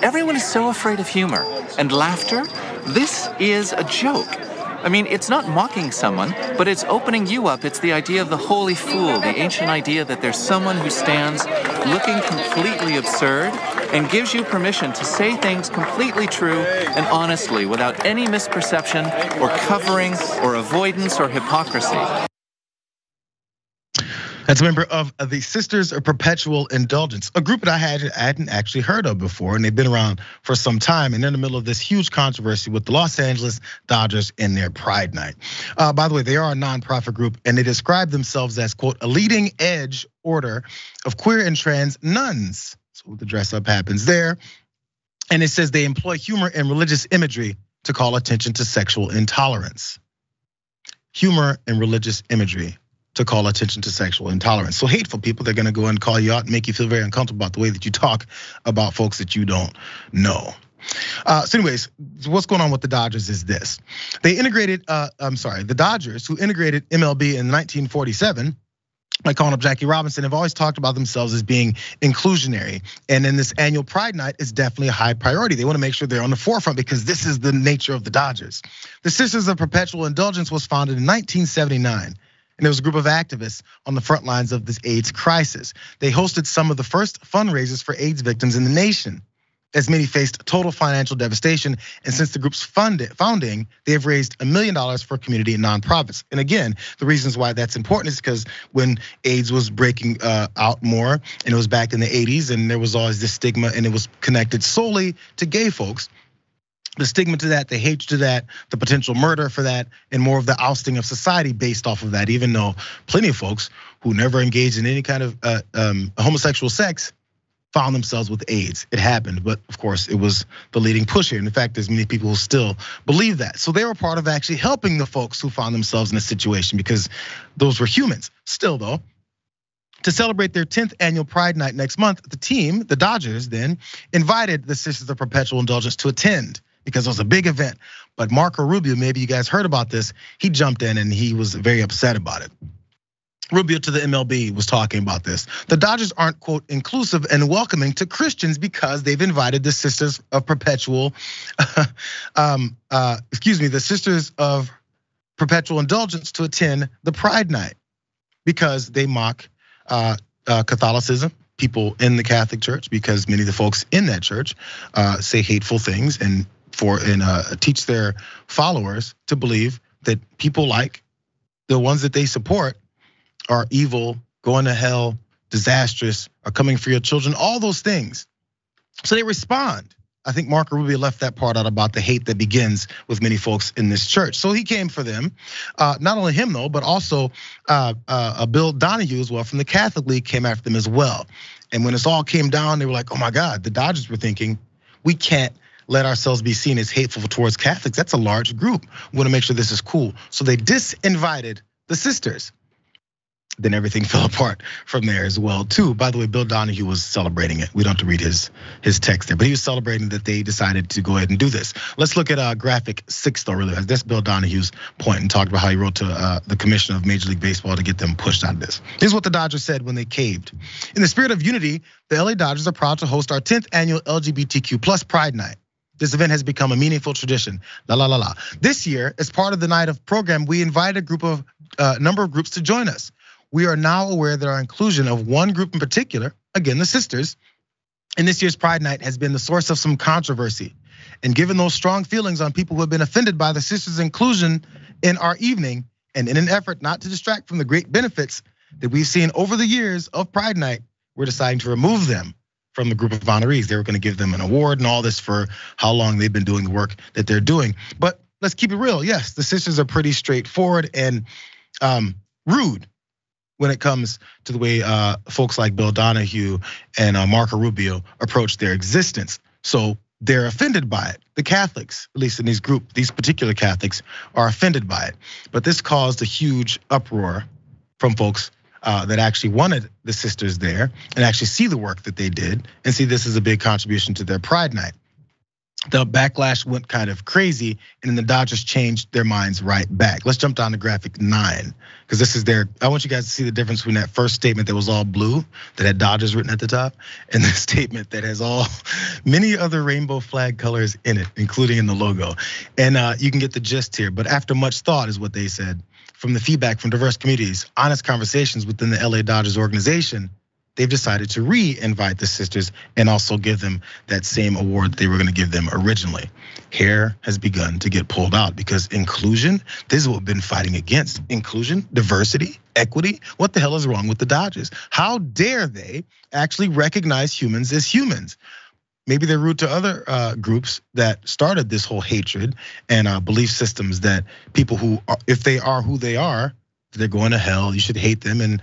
everyone is so afraid of humor and laughter. This is a joke. I mean, it's not mocking someone, but it's opening you up. It's the idea of the holy fool, the ancient idea that there's someone who stands looking completely absurd and gives you permission to say things completely true and honestly without any misperception or covering or avoidance or hypocrisy. That's a member of the Sisters of Perpetual Indulgence, a group that I hadn't actually heard of before, and they've been around for some time, and they're in the middle of this huge controversy with the Los Angeles Dodgers and their Pride Night. By the way, they are a nonprofit group, and they describe themselves as, quote, a leading edge order of queer and trans nuns. So the dress up happens there. And it says they employ humor and religious imagery to call attention to sexual intolerance. Humor and religious imagery to call attention to sexual intolerance. So hateful people, they're gonna go and call you out and make you feel very uncomfortable about the way that you talk about folks that you don't know. So anyways, what's going on with the Dodgers is this. The Dodgers, who integrated MLB in 1947, like calling up Jackie Robinson, have always talked about themselves as being inclusionary. And in this annual Pride Night, it's definitely a high priority. They wanna make sure they're on the forefront because this is the nature of the Dodgers. The Sisters of Perpetual Indulgence was founded in 1979. And there was a group of activists on the front lines of this AIDS crisis. They hosted some of the first fundraisers for AIDS victims in the nation, as many faced total financial devastation. And since the group's founding, they have raised $1 million for community and nonprofits. And again, the reasons why that's important is because when AIDS was breaking out more, and it was back in the 80s, and there was always this stigma, and it was connected solely to gay folks. The stigma to that, the hatred to that, the potential murder for that, and more of the ousting of society based off of that, even though plenty of folks who never engaged in any kind of homosexual sex found themselves with AIDS. It happened, but of course it was the leading push here. And in fact, there's many people who still believe that. So they were part of actually helping the folks who found themselves in a situation because those were humans. Still though, to celebrate their 10th annual Pride Night next month, the team, the Dodgers then, invited the Sisters of Perpetual Indulgence to attend, because it was a big event. But Marco Rubio, maybe you guys heard about this, he jumped in and he was very upset about it. Rubio to the MLB was talking about this. The Dodgers aren't, quote, inclusive and welcoming to Christians because they've invited the Sisters of Perpetual, the Sisters of Perpetual Indulgence to attend the Pride Night because they mock Catholicism, people in the Catholic Church, because many of the folks in that church say hateful things and teach their followers to believe that people like the ones that they support are evil, going to hell, disastrous, are coming for your children, all those things. So they respond. I think Marco Rubio left that part out about the hate that begins with many folks in this church. So he came for them. Not only him though, but also Bill Donahue as well from the Catholic League came after them as well. And when this all came down, they were like, oh my God, the Dodgers were thinking, we can't let ourselves be seen as hateful towards Catholics. That's a large group. We wanna make sure this is cool. So they disinvited the sisters. Then everything fell apart from there as well too. By the way, Bill Donahue was celebrating it. We don't have to read his text there, but he was celebrating that they decided to go ahead and do this. Let's look at graphic 6 though, really. That's Bill Donahue's point and talked about how he wrote to the commissioner of Major League Baseball to get them pushed out of this. Here's what the Dodgers said when they caved. In the spirit of unity, the LA Dodgers are proud to host our 10th annual LGBTQ plus Pride Night. This event has become a meaningful tradition. This year, as part of the night of program, we invited a number of groups to join us. We are now aware that our inclusion of one group in particular, again, the sisters, in this year's Pride Night has been the source of some controversy. And given those strong feelings on people who have been offended by the sisters' inclusion in our evening, and in an effort not to distract from the great benefits that we've seen over the years of Pride Night, we're deciding to remove them from the group of honorees. They were gonna give them an award and all this for how long they've been doing the work that they're doing. But let's keep it real. Yes, the sisters are pretty straightforward and rude when it comes to the way folks like Bill Donahue and Marco Rubio approach their existence. So they're offended by it. The Catholics, at least in these particular Catholics, are offended by it. But this caused a huge uproar from folks that actually wanted the sisters there and actually see the work that they did and see this as a big contribution to their Pride Night. the backlash went kind of crazy, and then the Dodgers changed their minds right back. Let's jump down to graphic 9, because this is I want you guys to see the difference between that first statement that was all blue, that had Dodgers written at the top, and the statement that has many other rainbow flag colors in it, including in the logo. And you can get the gist here, but after much thought is what they said. From the feedback from diverse communities, honest conversations within the LA Dodgers organization, they've decided to re-invite the sisters and also give them that same award that they were gonna give them originally. Hair has begun to get pulled out because inclusion, this is what we've been fighting against. Inclusion, diversity, equity, what the hell is wrong with the Dodgers? How dare they actually recognize humans as humans? Maybe they're rude to other groups that started this whole hatred and belief systems that people who, if they are who they are, they're going to hell, you should hate them and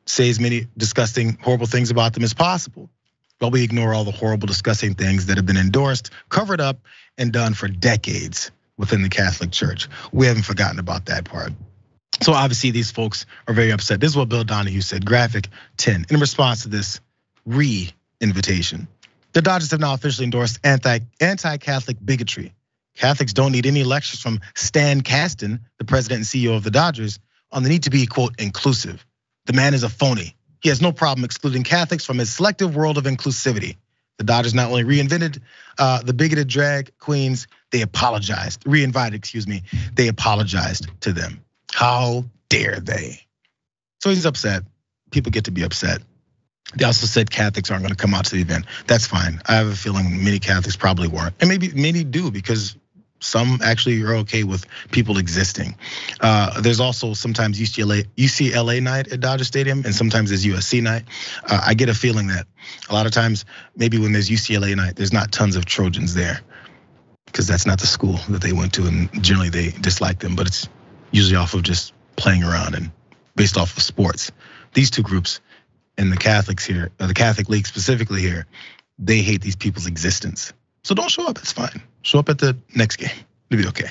say as many disgusting, horrible things about them as possible. But we ignore all the horrible, disgusting things that have been endorsed, covered up, and done for decades within the Catholic Church. We haven't forgotten about that part. So obviously these folks are very upset. This is what Bill Donahue said, graphic 10, in response to this re-invitation. The Dodgers have now officially endorsed anti-Catholic bigotry. Catholics don't need any lectures from Stan Kasten, the president and CEO of the Dodgers, on the need to be, quote, inclusive. The man is a phony. He has no problem excluding Catholics from his selective world of inclusivity. The Dodgers not only reinvented the bigoted drag queens, they apologized, they apologized to them. How dare they? So he's upset, people get to be upset. They also said Catholics aren't gonna come out to the event. That's fine. I have a feeling many Catholics probably weren't. And maybe many do, because some actually are okay with people existing. There's also sometimes UCLA night at Dodger Stadium, and sometimes there's USC night. I get a feeling that a lot of times, maybe when there's UCLA night, there's not tons of Trojans there, because that's not the school that they went to, and generally they dislike them, but it's usually off of just playing around and based off of sports. These two groups, and the Catholics here, or the Catholic League specifically here, they hate these people's existence. So don't show up, it's fine. Show up at the next game, it'll be okay.